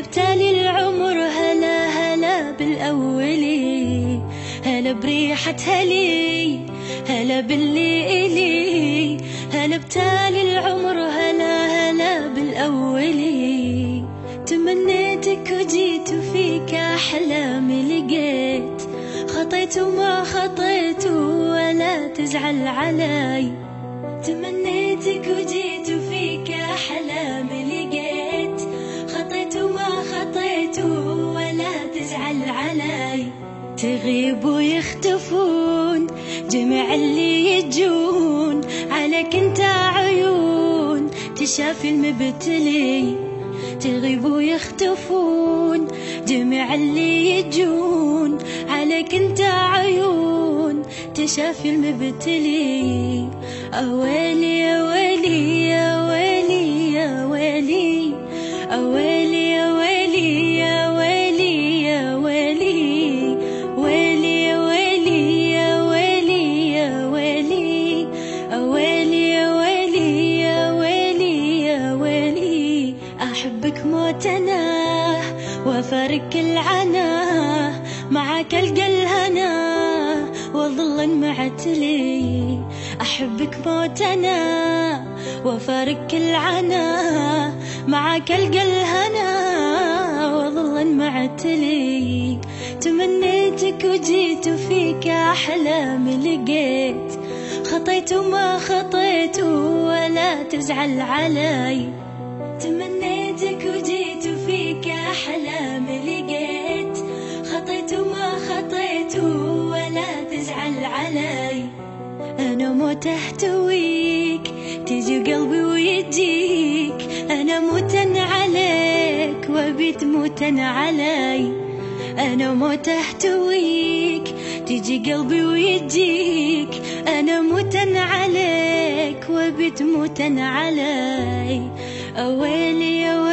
بتالي العمر هلا هلا بالأولي، هلا بريحة هلي، هلا باللي إلي، هلا بتالي العمر هلا هلا بالأولي. تمنيتك وجيت وفيك أحلامي لقيت، خطيت وما خطيت ولا تزعل علي. تمنيتك وجيت وفيك أحلامي لقيت، خطيت وما خطيت ولا تزعل علي. تغيب ويختفون جميع اللي يجون، عليك انت عيون تشافي المبتلي. تغيب ويختفون جميع اللي يجون، عليك انت عيون تشافي المبتلي. أويلي يا ويلي يا ويلي يا ويلي، أويلي يا ويلي يا ويلي يا ويلي، ويلي يا ويلي يا ويلي يا ويلي، أويلي يا ويلي يا ويلي يا ويلي. أحبك موت أنا وأفارق العنا، معك ألقى الهنا وظل معتلي. أحبك موت أنا وأفارق العنا، معك ألقى الهنا وظل معتلي. تمنيتك وجيت وفيك أحلامي لقيت، خطيت وما خطيت ولا تزعل علي. تمنيتك وجيت وفيك أحلامي لقيت، خطيت وما خطيت ولا تزعل علي. أنا موت أحتويك تجي قلبي ويجيك، أنا موتن عليك وبيت موتن علي. أنا موت أحتويك تجي قلبي ويجيك، أنا موتن عليك وبيت موتن علي. أويلي يا